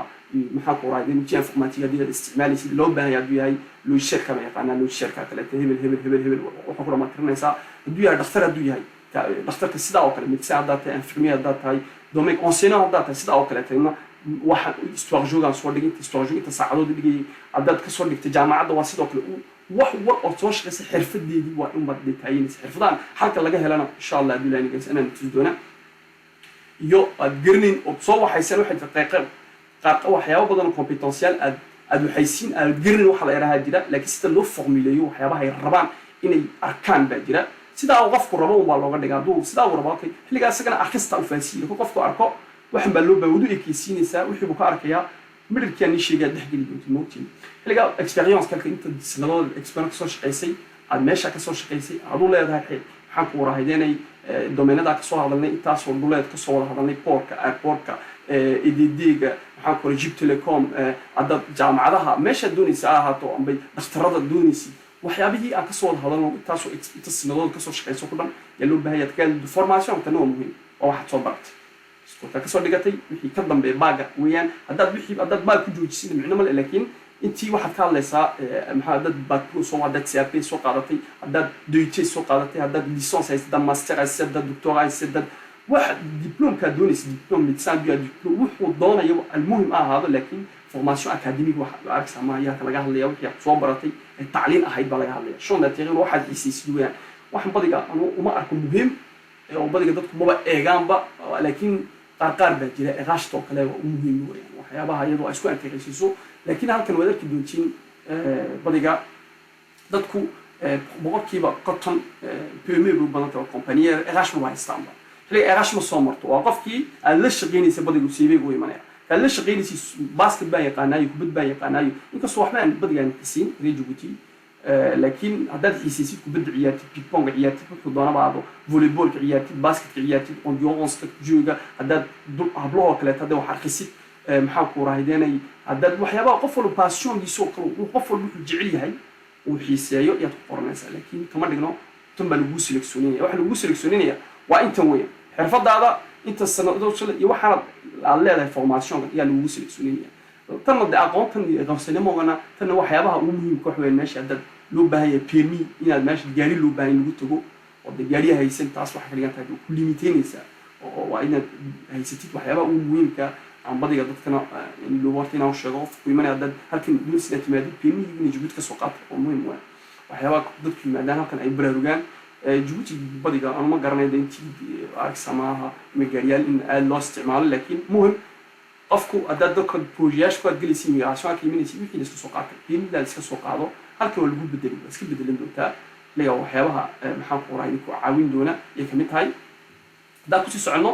maxaan ku raahday ujiga informatique hadii aad isticmaalaysid loo baahan yahay yahay loo shirka ma yaqaanaa loo shirka kale hebel waxa ku dhama karinaysaa haduu yahay dhakhtar haduu yahay dhakhtarka sida oo kale midsa hadda tahay infirmier hadda tahay domaine enseignant hadda tahay sida oo kale tayna waxa histoire joogan soo dhigay histoire joogta saacadood dhigay haddaad ka soo dhigtay jaamacadda waa sidoo kale wax war oo soo shaqeysa xirfadeedii waa in baad detaayinaysa xirfadaan halka laga helana insha Allah bilaani gays inaan tusi doona iyo aad garnin oo soo waxaysan waxay daqiiqad qaar waxyaabo badan competential aad waxaysiin aad garnin waxa la yiraahdaa jira laakiin sida loo formuleeyo waxyaabaha ay rabaan inay arkaan baa jira sida qofku rabo waa looga dhigaa duu sida uu rabo xilliga asagana akhista u faasiyo qofku arko waxan baa loo baawdo ekeysiinaysa wixii uu ka arkayaa midkiin sheegay dhaxgeli doonto moogtiin xilliga experience kalka inta sanadood experience soo shaqeysay aad meesha ka soo shaqeysay aad u leedahay waxaan ku warahayeenay domainada ka soo hadalnay intaas oo duleed ka soo wada hadalnay portka airportka EDD-ga waxaan ku Egypt Telecom hadda jaamacadaha meesha doonaysa ahaato amba dhakhtarada doonaysa waxyaabihii aan ka soo wada hadalno intaas oo inta sanadood ka soo shaqeyso ku dhan yaa loo baahan yahay formation tan oo muhiim oo wax soo bartay iskuulka ka soo dhigatay wixii ka dambeeyay baaga weeyaan haddaad baag ku joojisid micno ma laakiin intii waxaad ka hadlaysaa maxaa dad baag soo haddaad CAP soo qaadatay haddaad DUT soo qaadatay haddaad licence haysid master haysid dad doctorat haysid dad wax diplôme doonaysid diplôme médecin du diplôme wuxuu doonayo almuhim ahaado laakiin formation académique wax aragsa ma yaa laga hadlayaa wixii soo baratay tacliin ahayd baa laga hadlayaa shonda tiirin waxaad xiisaysid weeyaan waxan badiga uma arko muhiim oo badiga dadku maba eegaanba laakiin qaar baa jira eegashto kale oo muhiim weeyaan waxyaabaha iyadoo ay isku antaqiisiiso laakiin halkan wada arki doontiin badiga dadku boqolkiiba cotton PME buu badan tahay company eegash ma haystaan xilli eegash ma soo marto waa qofkii aad la shaqeynaysa badigu CV gu imanaya aad la shaqeynaysa basketball yaqaanayo kubad baa yaqaanayo inkastoo waxbaan badiga xisiin Djibouti laakiin haddaad xiisaysid kubadda ciyaartid ping pong ciyaartid wuxuu doona baado volleyball ciyaartid basket ciyaartid endurance jooga haddaad hablo kale hadda wax arkisid maxaa ku raahideenay haddaad waxyaabaha qof walba passionkiisa oo kale qof walba wuxuu jecel yahay uu xiiseeyo yaad ku qoranaysaa laakiin kama dhigno tan baa lagu selectioninaya waxa lagu selectioninaya waa inta weyn xirfadaada inta sanadood iyo waxaad aad leedahay formation yaa lagu selectioninaya tan de aqoontan iyo aqoonsanimada tan waxyaabaha ugu muhiimka wax weyn meesha dad loo baahan yahay permit inaad meesha gaari loo baahan lagu tago oo gaari haysan taas waxa kaliya tahay ku limiteynaysa oo waa inaad haysatid waxyaabaha ugu muhiimka aan badiga dadkana in loo wartay inaan sheego qofku imanay dad halkan dunisna timaadid permit in Djibouti ka soo qaato oo muhiim waa waxyaabaha dadku yimaadaan halkan ay baraarugaan Djibouti badiga aan ma garanay intii arksamaha magaariyaal in aad loo isticmaalo laakiin muhiim qofku haddaad dadka project ku adgelisay migration ka imanaysid wixii iska soo qaatay permit iska soo qaado halkan waa lagu bedelay iska bedelan doontaa laga waxyaabaha maxaan ku raayay ku caawin doona ee kamid tahay hadda ku sii socono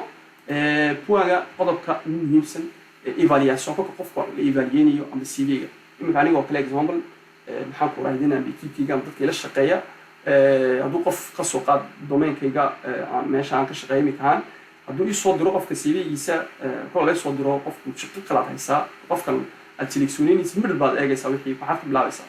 puaga qodobka ugu muhiimsan evaluation qofka la evaluate ama CV-ga imika aniga oo kale example maxaan ku raayay inaan equipe-kiga dadka la shaqeeya hadduu qof ka soo qaad domain-kayga meesha aan ka shaqeeyo imika hadduu ii soo diro qofka CV-giisa kol la soo diro qofku shaqo kala haysa qofkan aad selectioninaysid mid baad eegaysaa wixii waxaad ku bilaabaysaa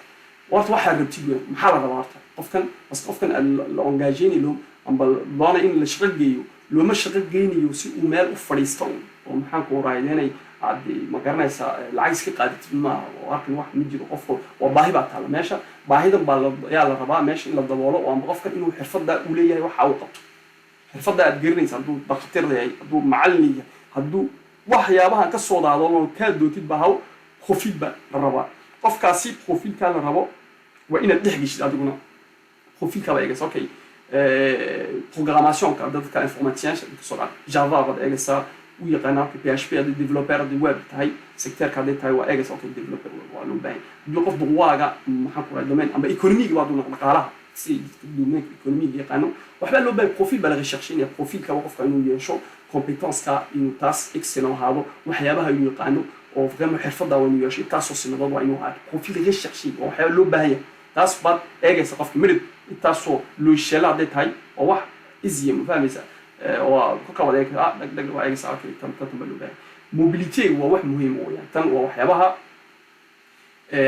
وقت واحد ربتيجو محل ربارته قف كان بس قف كان الأنجاجيني لهم أم بالضانة إن الشغل جيو لو ما الشغل جيني يوسي ومال وفريستون ومحنك ورايديني عادي ما قرناش العكس كي قاعد ما واحد واحد نجي قفه وباهي بعد على ماشى باهي ده يلا ربا ماشي إلا الضباله وأم قف كان إنه حرفة ده أولية وحاوطة حرفة ده أتجرني هدو دكتور ده هدو معلني هدو waxyaabaha ka soo daadalo ka dootid bahaw khofid ba raba qofkaasi khofid ka la rabo waa inaad dhexgishid adiguna khofid ka eegas okay programmation ka dadka informaticien ka soo daad java ba eegas u yaqaana php adi developer adi web tahay sector ka tahay waa eegas okay developer waa loo baahan iyo qof duwaaga maxaa ku raad domain amba economic waa duna dhaqaalaha si domain economic yaqaano waxba loo baahan profil ba laga chercher profil ka qofka inuu yeesho compétence ka inuu taas excellent haado waxyaabaha inuu yaqaano oo fahmo xirfada inuu yeesho taas oo sinadood waa inuu haado profil laga chercher oo waxyaabo loo baahan yahay taas baad eegaysa qofka midib taas oo loo sheelay tahay oo wax isiyam fahmaysa oo ku kala wadeega degdeg waa eegaysa arkay tan loo baahan mobility waa wax muhiim oo yahay tan waa waxyaabaha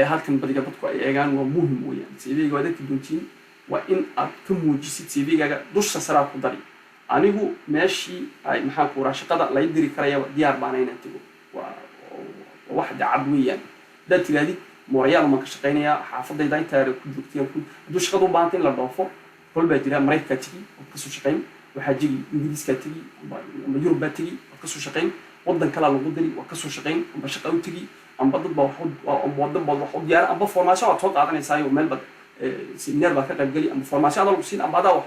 halkan badiga dadku ay eegaan waa muhiim oo yahay CV-ga wadada duntiin waa in aad ka muujisid CV-gaaga dusha sare ku dari anigu meeshii ay maxaa ku raashaqada la yidiri karaya diyaar baan inaan tago waa wax dacad weeyaan dad tilaadi mooryaal ma ka shaqeynaya xaafadayda inta ku joogtay ku shaqadu u baahan in la dhoofo kolba jira Mareykanka tigi oo ka soo shaqeyn waxa jigi Ingiriiska tigi ama Yurub tigi oo ka soo shaqeyn wadan kale lagu diri oo ka soo shaqeyn amba shaqo u tigi amba dad baa wadan baa wax diyaar amba formation oo soo qaadanaysa iyo meel bad seminar baa ka qayb gali ama formation aad siin amba aad wax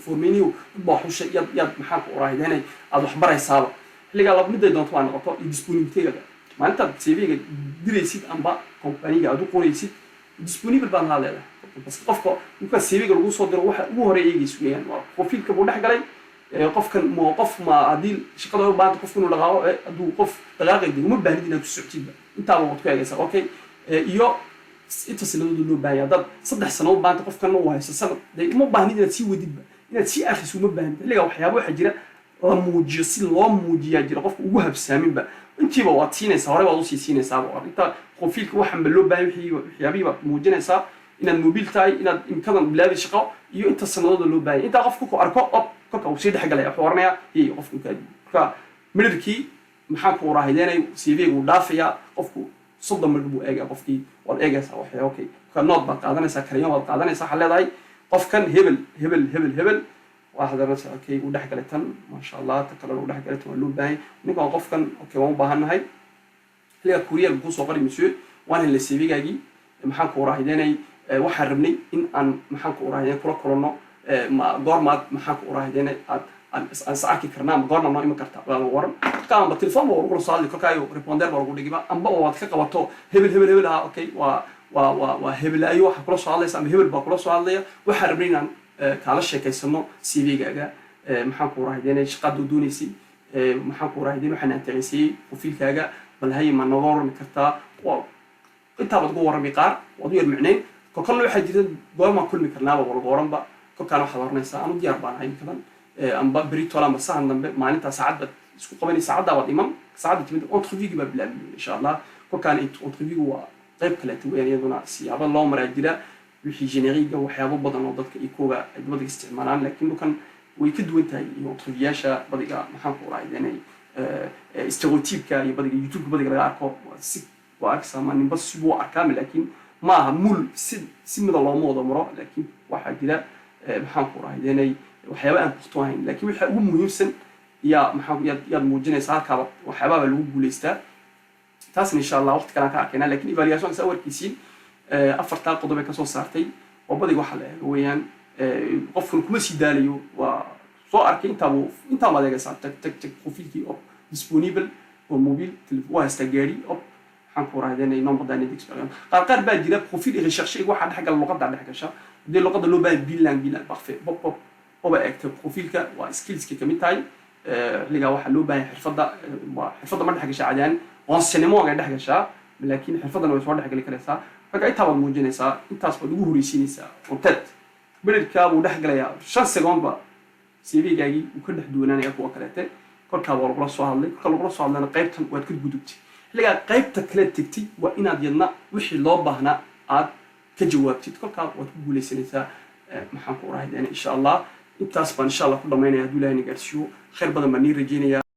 forminiyo baa xusha yad maxaa ku raahideenay aad wax baraysaaba xilliga la mid ay doonto waa noqoto disponibility-ga maanta CV-ga diraysid amba company-ga aad u qoraysid disponible baan haleela bas qofka inta CV-ga lagu soo diro waxa ugu horeeyaygiis weeyaan waa profilka buu dhex galay qofkan ma qof ma hadii shaqada u baahan qofku inuu laqaabo aduu qof daqaaqay uma baahnid inaad ku socotid inta waa wad ku eegaysa okay iyo inta sanadood loo baahan dad 3 sano baan qofkan oo haysta sanad uma baahnid inaad si wadid inaad si akhriso uma baahnid liga waxyaabo waxa jira la muujiyo si loo muujiyo jira qofku ugu habsaamin ba intiiba waa siinaysa hore waad u siinaysaa inta profilka waxan loo baahan waxyaabiba muujinaysa inaad mobil tahay inaad imkadan bilaabi shaqo iyo inta sanadood loo baahan inta qofku ku arko kolka uu sii dhaxgalay xoornaya iyo qofku ka midkii maxaa ku raahideenay CV-gu dhaafaya qofku صدق من أبو أجا قفكي والأجا سوا حيا أوكي كان نوت بقعدنا سكريان بقعدنا صح اللي ضاي قف كان هبل واحد الرأس أوكي وده قلتن ما شاء الله تكرر وده قلتن ولو باي نيجا قف كان أوكي وان بهنا هاي اللي كوريا بقول صغري مسيو وانا اللي سيبي جاي محن كوراه يديني وحرمني إن أن محن كوراه يديني كورونا ما دور ما محن كوراه يديني أن ساعتي كرنا مقارنة ما يمكن كرتا ورم كان بالتليفون بقول صار لي كايو ريبوندر بقول لي جبا أم بقى وقت كقبته هبل أوكي وهبل أيوة حكوا صار لي سام هبل بقول صار لي وحربنا كعلى الشيء كيسمو CV جا محاكو راح يدينا شقاد دوني سي محاكو راح يدينا حنا تغسي وفي كاجا بل هي ما نظر مكرتا وأنت بتقول ورم يقار وضيع معنين كل واحد جديد قال ما كل مكرنا والغورم بقى كانوا حضرنا ساعة أنا ديار بان هاي كمان أم بريت ولا مساء عندنا ما أنت ساعات بتسكو قبلي ساعات دعوة إمام ساعات تمد أنترفيو جبا بلا إن شاء الله كان أنترفيو طيب كلاتو يعني يدونا سي عبد الله مراديلا وحي جينيريك وحيابو بدن وددك إيكوغا بدك استعمالان لكنه كان ويكدو انت أنترفياشا بدك محاكو رايداني استيروتيب كا بدك يوتيوب بدك لغاركو سيك وأكسا ما نبص سبوع كامل لكن ما مول سمد الله موضة مرا لكن واحد كده محاكو رايداني وحيابا أنبختوهين لكن وحي أقول مهمسن يا محاكو يا موجيني ساكا وحيابا لو بوليستا تاسن إن شاء الله وقت كان كاكينا لكن إيفالياسيون سأول كيسين أفرتال قضبة كسو سارتي وبدي واحد ويان قفل كم سيداليو وصار أركي أنت ما دقيقة ساعة تك بروفيلكي أو disponible والموبيل تلفوها استجاري أو حنكور هذين ينام بداني ديكسبيريون قال بعد جدا بروفيل يريشرشي واحد حاجة اللغة ده حاجة شا دي اللغة اللي بقى بيلان بارفي بوب بقى أكتب بروفيلك وسكيلز كميتاي اللي جا واحد لو بقى حرفضة ما ده حاجة شا عاديان وانسينمو قاعد حاجة شا لكن حرفضة أنا بسمع ده حاجة اللي كده فكأي طبعا موجينيسا أنت أصبح دغوري سينيسا وتد بالكاب ودحق ليا شان سكون با CV جاي وكل حدونا يقوى كلاته كل كابور بلاص وهالله كل بلاص وهالله قيبتن واد كل جدوتي اللي قيبتك كلا تكتي وإن أدينا وش الله بهنا عاد كجوابتي كل كاب وتقولي سنتا محن كوراه إن شاء الله intaas baan insha allah ku dhamaynaya hadduu ilaahay na gaarsiiyo khayr badan baan nii rajeynaya